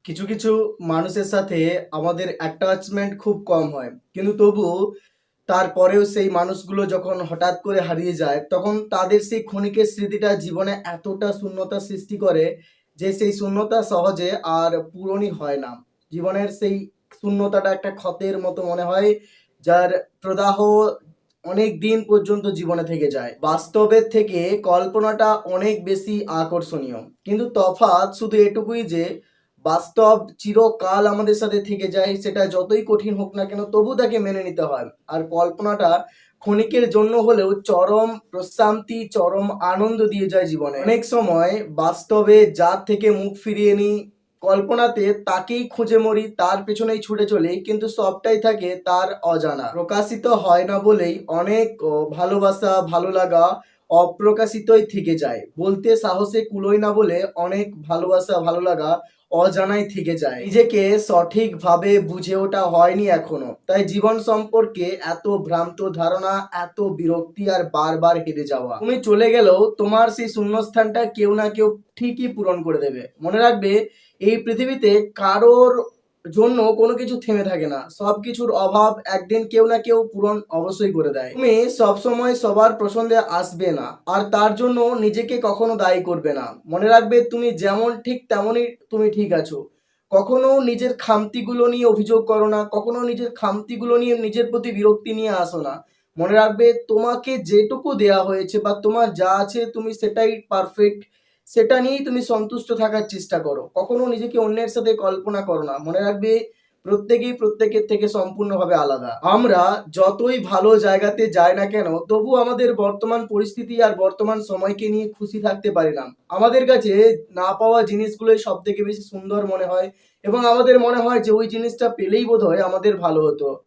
কিছু কিছু মানুষের সাথে আমাদের অ্যাটাচমেন্ট খুব কম হয়, কিন্তু তবুও তারপরেও সেই মানুষগুলো যখন হঠাৎ করে হারিয়ে যায় তখন তাদের সেই ক্ষণিকের স্মৃতিটা জীবনে এতটা শূন্যতা সৃষ্টি করে যে সেই শূন্যতা সহজে আর পূরণই হয় না। জীবনের সেই শূন্যতাটা একটা ক্ষতের মতো মনে হয়, যার প্রদাহ অনেক দিন পর্যন্ত জীবনে থেকে যায়। বাস্তবের থেকে কল্পনাটা অনেক বেশি আকর্ষণীয়, কিন্তু তফাৎ শুধু এটুকুই যে বাস্তব চিরকাল আমাদের সাথে থেকে যায়, সেটা যতই কঠিন হোক না কেন তবু তাকে মেনে নিতে হয়। আর কল্পনাটা ক্ষণিকের জন্য হলেও চরম প্রশান্তি, চরম আনন্দ দিয়ে যায় জীবনে। অনেক সময় বাস্তবে যার থেকে মুখ ফিরিয়ে নিই, কল্পনাতে তাকেই খুঁজে মরি, তার পেছনেই ছুটে চলি, কিন্তু সবটাই থাকে তার অজানা। প্রকাশিত হয় না বলেই অনেক ভালোবাসা, ভালো লাগা অপ্রকাশিতই থেকে যায়। বলতে সাহসে কুলোয় না বলে অনেক ভালোবাসা, ভালো লাগা অজানাই থেকে যায়। নিজেকে সঠিকভাবে বুঝে ওঠা হয়নি এখনো, তাই জীবন সম্পর্কে এত ভ্রান্ত ধারণা, এত বিরক্তি আর বারবার হেরে যাওয়া। তুমি চলে গেলেও তোমার সেই শূন্যস্থানটা কেউ না কেউ ঠিকই পূরণ করে দেবে। মনে রাখবে, এই পৃথিবীতে কারোর জন্য কোনো কিছু থেমে থাকে না, সবকিছুর অভাব একদিন কেউ না কেউ পূরণ অবশ্যই করে দেয়। তুমি সবসময় সবার পছন্দে আসবে না, আর তার জন্য নিজেকে কখনো দায়ী করবে না। মনে রাখবে, তুমি যেমন ঠিক তেমনই তুমি ঠিক আছো। কখনো নিজের খামতিগুলো নিয়ে অভিযোগ করো না, কখনো নিজের খামতিগুলো নিয়ে নিজের প্রতি বিরক্তি নিয়ে আসো না। মনে রাখবে, তোমাকে যেটুকু দেয়া হয়েছে বা তোমার যা আছে তুমি সেটাই পারফেক্ট, সেটা নিয়েই তুমি সন্তুষ্ট থাকার চেষ্টা করো। কখনো নিজেকে অন্যের সাথে কল্পনা করো না। মনে রাখবে, প্রত্যেকেই প্রত্যেকের থেকে সম্পূর্ণভাবে আলাদা। আমরা যতই ভালো জায়গাতে যাই না কেন তবু আমাদের বর্তমান পরিস্থিতি আর বর্তমান সময়কে নিয়ে খুশি থাকতে পারি না। আমাদের কাছে না পাওয়া জিনিসগুলোই সব থেকে বেশি সুন্দর মনে হয়, এবং আমাদের মনে হয় যে ওই জিনিসটা পেলেই বোধহয় আমাদের ভালো হতো।